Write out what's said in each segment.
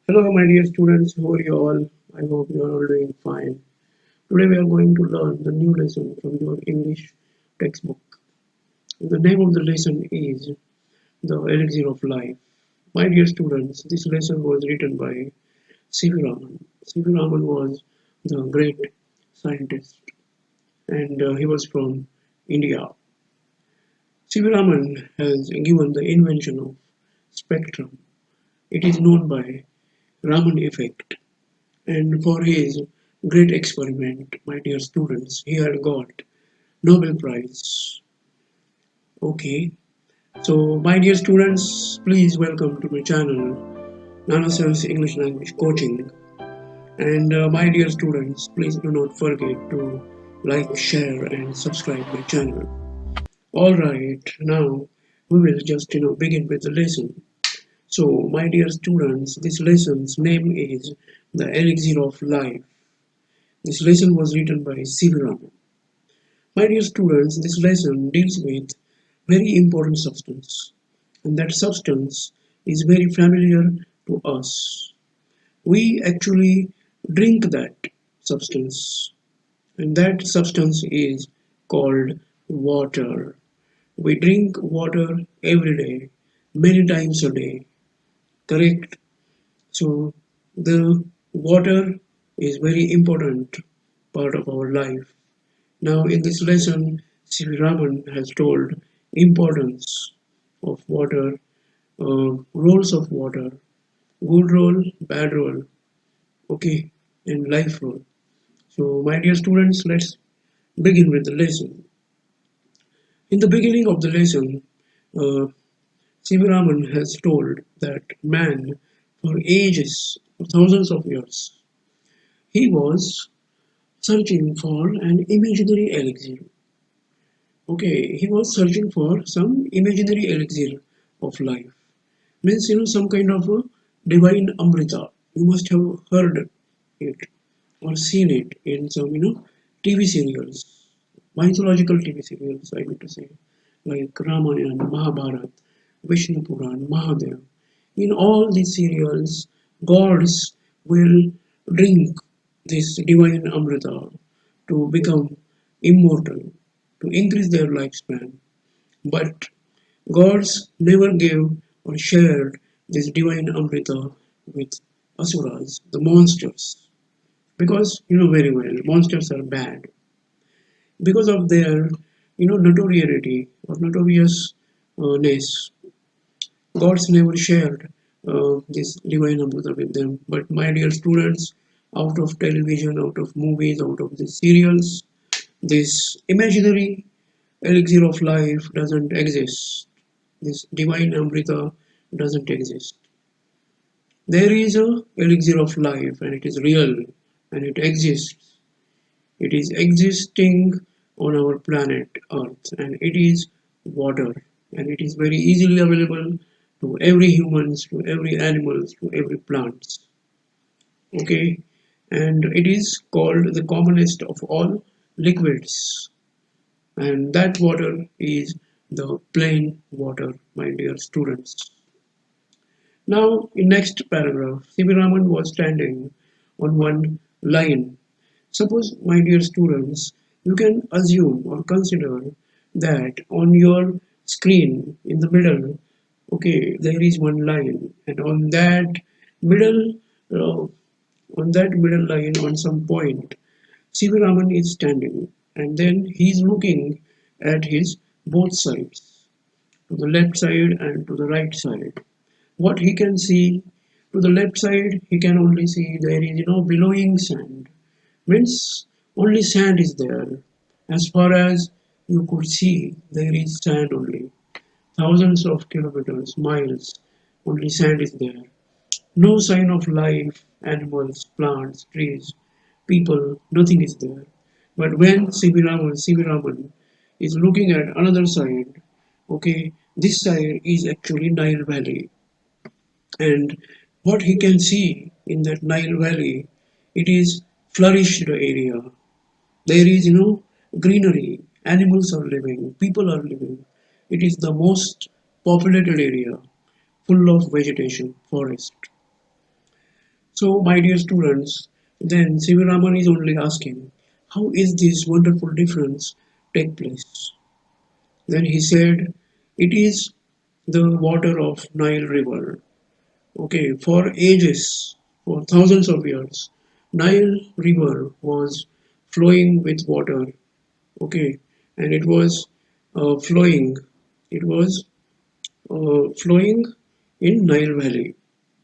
Hello, my dear students. How are you all? I hope you are all doing fine. Today, we are going to learn the new lesson from your English textbook. The name of the lesson is The Elixir of Life. My dear students, this lesson was written by C.V. Raman. C.V. Raman was the great scientist and he was from India. C.V. Raman has given the invention of spectrum. It is known by Raman effect. And for his great experiment, my dear students, he had got Nobel Prize. Okay, so my dear students, please welcome to my channel, Nana Sir's English Language Coaching. And my dear students, please do not forget to like, share, and subscribe my channel. All right, now we will just begin with the lesson. So, my dear students, this lesson's name is The Elixir of Life. This lesson was written by C.V. Raman. My dear students, this lesson deals with very important substance, and that substance is very familiar to us. We actually drink that substance, and that substance is called water. We drink water every day, many times a day, correct? So, the water is very important part of our life. Now, in this lesson, C.V. Raman has told importance of water, roles of water, good role, bad role, okay, and life role. So, my dear students, let's begin with the lesson. In the beginning of the lesson, uh, C.V. Raman has told that man, for ages, for thousands of years, he was searching for an imaginary elixir. Okay, he was searching for some imaginary elixir of life. Means, some kind of a divine Amrita. You must have heard it or seen it in some, TV serials, mythological TV serials, I mean to say, like Ramayana, Mahabharata, Vishnu Puran, Mahadev. In all these serials, gods will drink this divine Amrita to become immortal, to increase their lifespan. But gods never gave or shared this divine Amrita with asuras, the monsters, because you know very well monsters are bad because of their notoriety or notoriousness. Gods never shared this divine Amrita with them. But my dear students, out of television, out of movies, out of the serials, this imaginary elixir of life doesn't exist. This divine Amrita doesn't exist. There is a elixir of life and it is real and it exists. It is existing on our planet Earth and it is water and it is very easily available to every humans, to every animals, to every plants. Okay, and it is called the commonest of all liquids, and that water is the plain water, my dear students. Now, in next paragraph, C.V. Raman was standing on one line. Suppose, my dear students, you can assume or consider that on your screen in the middle, okay, there is one line, and middle, uh, on that middle line, on some point, C.V. Raman is standing, and then he is looking at his both sides, to the left side and to the right side. What he can see to the left side, he can only see there is billowing sand. Means only sand is there. As far as you could see, there is sand only. Thousands of kilometers, miles, only sand is there. No sign of life, animals, plants, trees, people, nothing is there. But when C.V. Raman is looking at another side, okay, this side is actually Nile Valley. And what he can see in that Nile Valley, it is flourished area. There is, greenery, animals are living, people are living. It is the most populated area, full of vegetation, forest. So, my dear students, then Sivaraman is only asking, how is this wonderful difference take place? Then he said, it is the water of Nile River. Okay, for ages, for thousands of years, Nile River was flowing with water. Okay, and it was flowing. It was flowing in Nile Valley,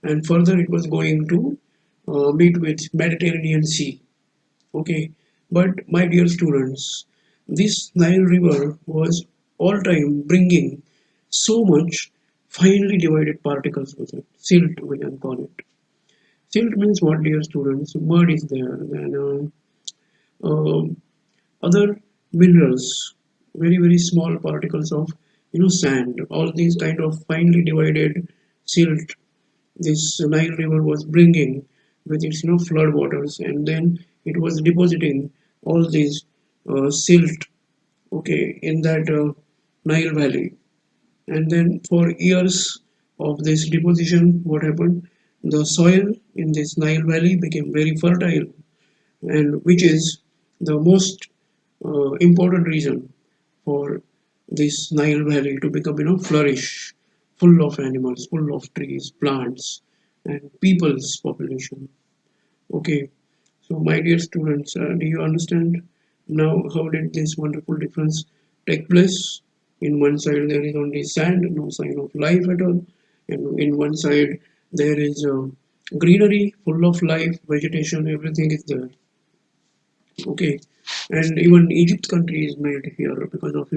and further it was going to meet with Mediterranean Sea. Okay, but my dear students, this Nile River was all time bringing so much finely divided particles with it. Silt, we can call it. Silt means what, dear students? Mud is there, then other minerals, very small particles of sand. All these kind of finely divided silt this Nile River was bringing with its flood waters, and then it was depositing all these silt, okay, in that Nile Valley. And then for years of this deposition, what happened? The soil in this Nile Valley became very fertile, and which is the most important reason for this Nile Valley to become flourish, full of animals, full of trees, plants, and people's population. Okay, so my dear students, do you understand now how did this wonderful difference take place? In one side there is only sand, no sign of life at all, and in one side there is greenery, full of life, vegetation, everything is there. Okay, and even Egypt country is made here because of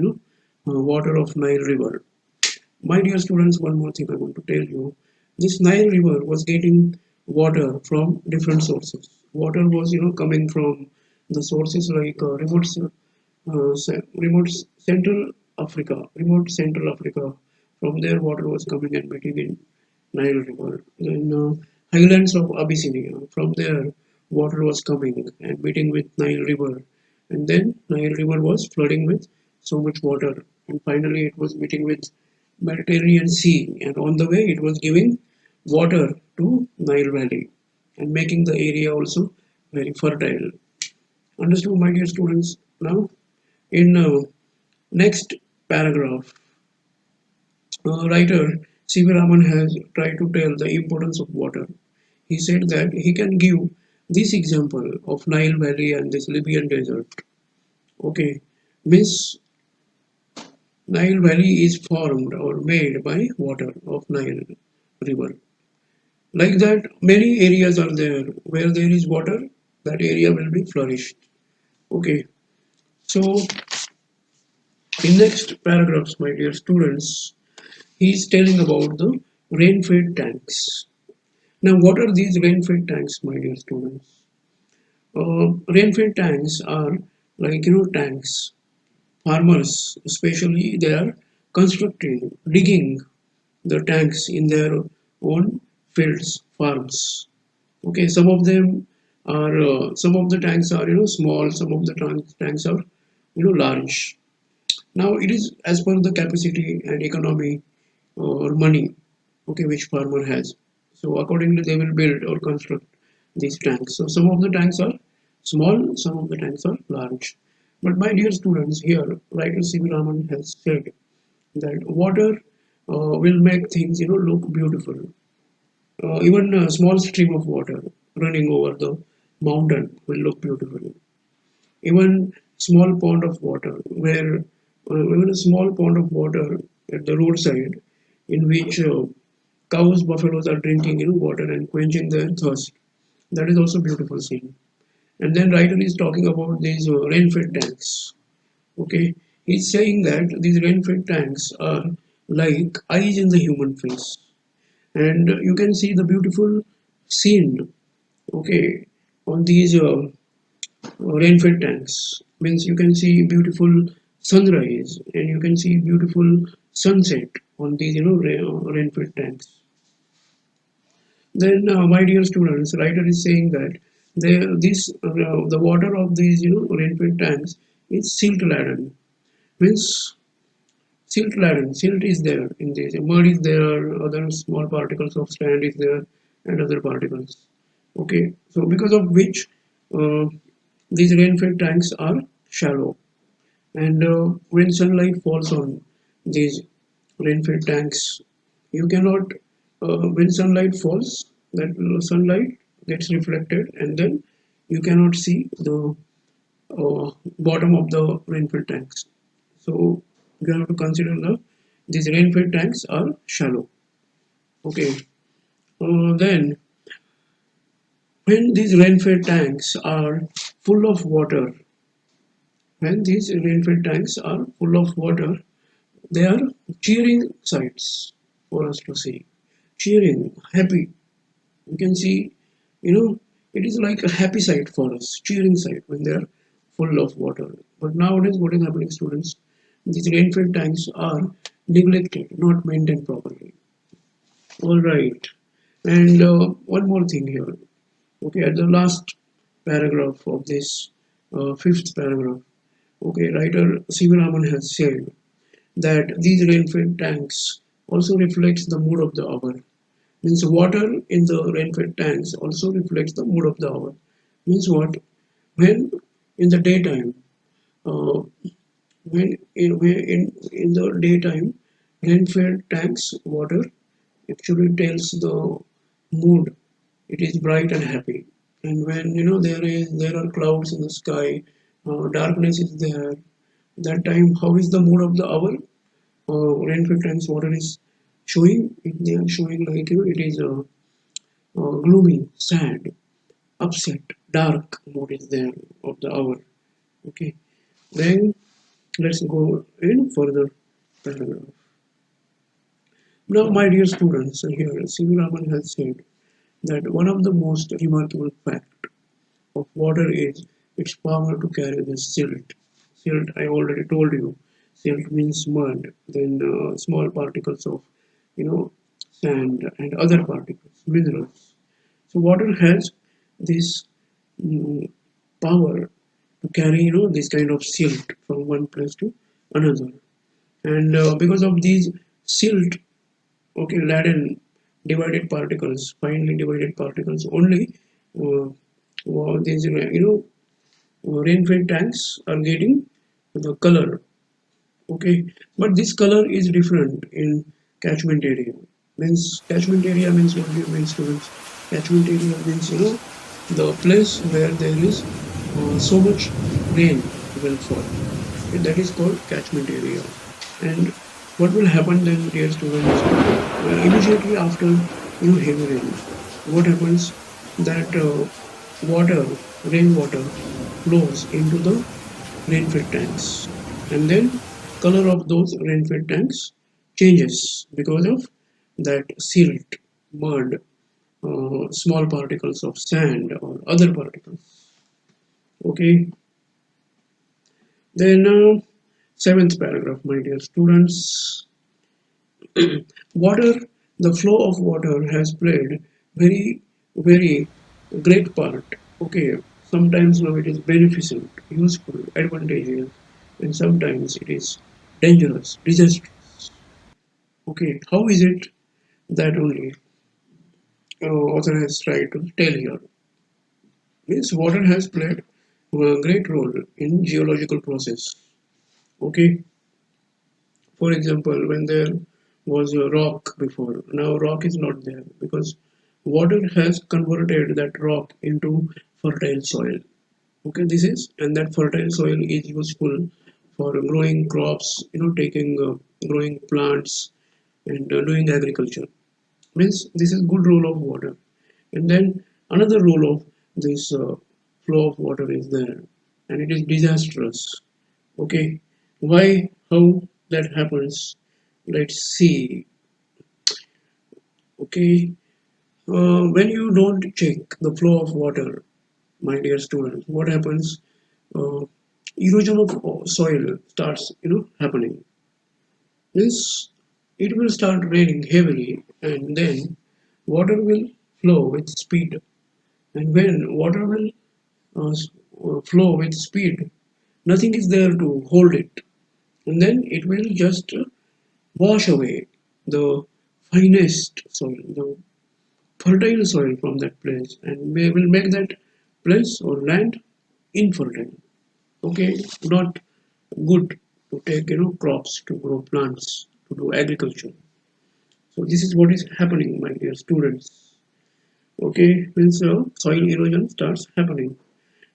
water of Nile River. My dear students, one more thing I want to tell you. This Nile River was getting water from different sources. Water was coming from the sources like remote Central Africa. From there, water was coming and meeting in Nile River. Then highlands of Abyssinia. From there, water was coming and meeting with Nile River. And then Nile River was flooding with so much water. And finally, it was meeting with Mediterranean Sea. And on the way, it was giving water to Nile Valley and making the area also very fertile. Understood, my dear students? Now, in next paragraph, writer C.V. Raman has tried to tell the importance of water. He said that he can give this example of Nile Valley and this Libyan desert. Okay, means Nile Valley is formed or made by water of Nile River. Like that, many areas are there where there is water, that area will be flourished. Okay, so in next paragraphs, my dear students, he is telling about the rain-fed tanks. Now, what are these rain-fed tanks, my dear students? Rain-fed tanks are like tanks. Farmers, especially, they are constructing, digging the tanks in their own fields, farms. Okay, some of the tanks are small, some of the tanks are large. Now it is as per the capacity and economy or money, okay, which farmer has. So accordingly, they will build or construct these tanks. So some of the tanks are small, some of the tanks are large. But my dear students, here writer C.V. Raman has said that water will make things look beautiful. Even a small stream of water running over the mountain will look beautiful. Even small pond of water where even a small pond of water at the roadside in which cows buffaloes are drinking water and quenching their thirst, that is also beautiful scene. And then writer is talking about these rain-fed tanks. Okay, he's saying that these rain-fed tanks are like eyes in the human face, and you can see the beautiful scene, okay, on these rainfed tanks. Means you can see beautiful sunrise and you can see beautiful sunset on these rainfed tanks. Then my dear students, writer is saying that the water of these rainfed tanks is silt laden. Means silt laden, silt is there in this, mud is there, other small particles of sand is there, and other particles. Okay, so because of which uh, these rainfed tanks are shallow, and when sunlight falls on these rainfed tanks, you cannot. When sunlight falls, that sunlight gets reflected, and then you cannot see the bottom of the rainfed tanks. So you have to consider these rainfed tanks are shallow. Okay. Then when these rainfed tanks are full of water, when these rainfed tanks are full of water, they are cheering sights for us to see. Cheering, happy. You can see, you know, it is like a happy sight for us, cheering sight when they are full of water. But nowadays, what is happening, students? These rainfed tanks are neglected, not maintained properly. All right. And one more thing here. Okay, at the last paragraph of this fifth paragraph, okay, writer C.V. Raman has said that these rainfed tanks also reflects the mood of the hour. Means water in the rainfed tanks also reflects the mood of the hour. Means what? When in the daytime, uh, when in the daytime, rainfed tanks water actually tells the mood. It is bright and happy. And when there are clouds in the sky, darkness is there. That time, how is the mood of the hour? Rainfall times water is showing. They are showing like it is gloomy, sad, upset, dark mood is there of the hour. Okay. Then let's go in further paragraph. Now, my dear students, here C.V. Raman has said that one of the most remarkable facts of water is its power to carry the silt. Silt, I already told you, silt means mud, then small particles of, you know, sand and other particles, minerals. So water has this mm, power to carry, this kind of silt from one place to another. And because of these silt, okay, laden divided particles, finely divided particles, only these, rainfed tanks are getting the color. Okay, but this color is different in catchment area. Means catchment area means what do you mean, students? Catchment area means the place where there is so much rain will fall. Okay, that is called catchment area. And what will happen then, dear students? Immediately after heavy rain, what happens that water, rainwater flows into the rainfed tanks, and then color of those rainfed tanks changes because of that silt, mud, small particles of sand or other particles. Okay, then seventh paragraph, my dear students. Water, the flow of water has played very, very great part. Okay, sometimes now it is beneficent, useful, advantageous, and sometimes it is dangerous, disastrous. Okay, how is it that only author has tried to tell here? Means water has played a great role in geological process. Okay, for example, when there was a rock before, now rock is not there because water has converted that rock into fertile soil. Okay, this is, and that fertile soil is useful for growing crops, taking growing plants and doing agriculture. Means this is good role of water. And then another role of this flow of water is there, and it is disastrous. Okay, why, how that happens? Let's see. Okay, when you don't check the flow of water, my dear students, what happens? Uh, Erosion of soil starts, happening. Means it will start raining heavily, and then water will flow with speed. And when water will flow with speed, nothing is there to hold it, and then it will just wash away the finest soil, the fertile soil from that place, and we will make that place or land infertile. Okay, not good to take crops, to grow plants, to do agriculture. So this is what is happening, my dear students. Okay, means soil erosion starts happening.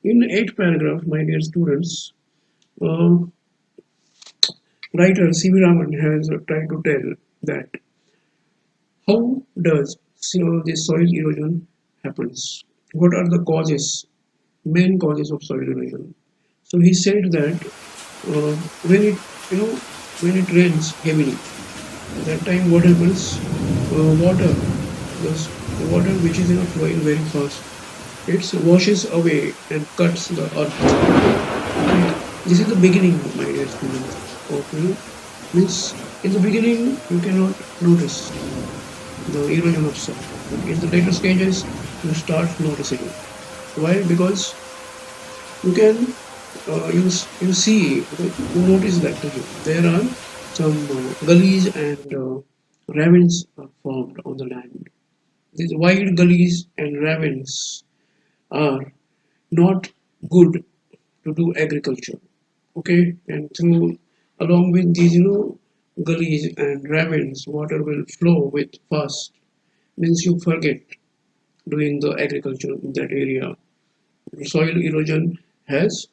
In eighth paragraph, my dear students, uh, writer C.V. Raman has tried to tell that how does this soil erosion happens? What are the causes, main causes of soil erosion? So he said that when it you know when it rains heavily, that time what happens? Water, the water which is flowing very fast, it washes away and cuts the earth. Okay, this is the beginning, my dear students. Of means in the beginning you cannot notice the erosion of soil, but in the later stages you start noticing it. Why? Because you can you see you notice that there are some gullies and ravines are formed on the land. These wide gullies and ravines are not good to do agriculture. Okay, and through along with these gullies and ravines, water will flow with fast. Means you forget doing the agriculture in that area. Soil erosion has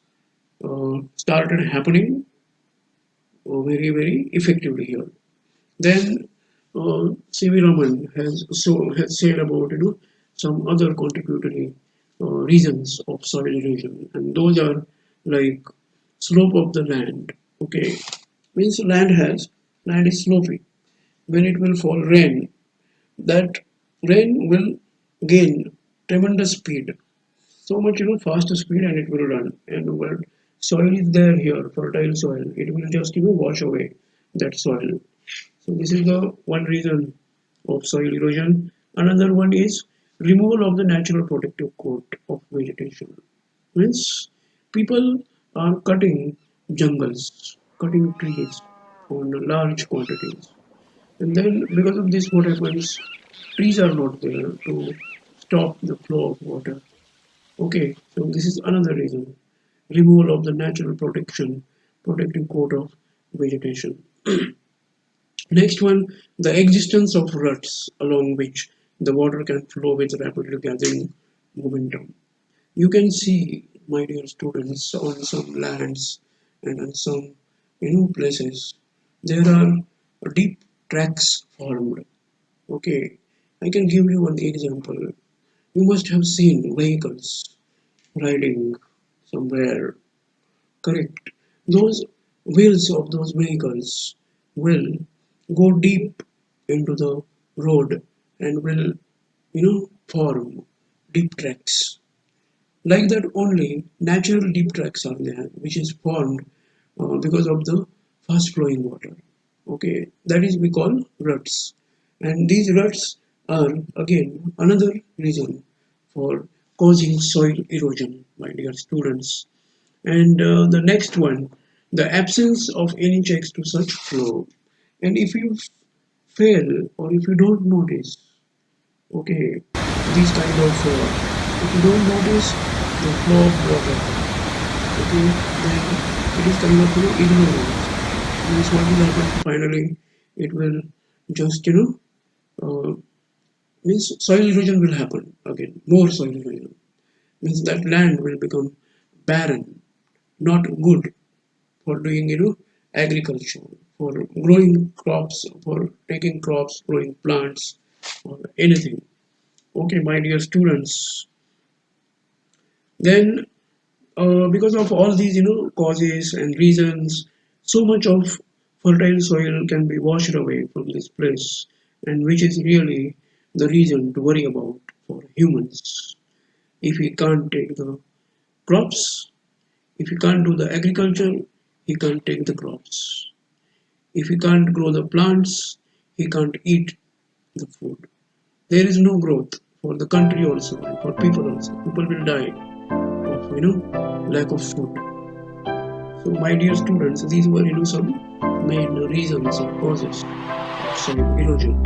started happening very effectively here. Then C.V. Raman has said about some other contributory reasons of soil erosion, and those are like slope of the land. Okay, means land is slopy. When it will fall rain, that rain will gain tremendous speed, so much faster speed, and it will run. And what soil is there here, fertile soil, it will just wash away that soil. So this is the one reason of soil erosion. Another one is removal of the natural protective coat of vegetation. Means people are cutting jungles, cutting trees on large quantities, and then because of this what happens, trees are not there to stop the flow of water. Okay, so this is another reason. Removal of the natural protective coat of vegetation. Next one, the existence of ruts along which the water can flow with rapidly gathering momentum. You can see, my dear students, on some lands and on some places, there are deep tracks formed. Okay, I can give you one example. You must have seen vehicles riding somewhere. Correct. Those wheels of those vehicles will go deep into the road and will, form deep tracks. Like that only natural deep tracks are there, which is formed because of the fast flowing water. Okay, that is we call ruts. And these ruts are again another reason for causing soil erosion, my dear students. And the next one, the absence of any checks to such flow. And if you fail or if you don't notice, okay, these kind of, if you don't notice the flow of water, okay, then it is kind of ignorance. Means what will happen finally? It will just means soil erosion will happen again. More soil erosion means that land will become barren, not good for doing agriculture, for growing crops, for taking crops, growing plants, or anything. Okay, my dear students. Then because of all these causes and reasons, so much of fertile soil can be washed away from this place, and which is really the reason to worry about for humans. If we can't take the crops, if we can't do the agriculture, he can't take the crops. If he can't grow the plants, he can't eat the food. There is no growth for the country also and for people also. People will die of lack of food. So my dear students, these were some main reasons and causes of soil erosion.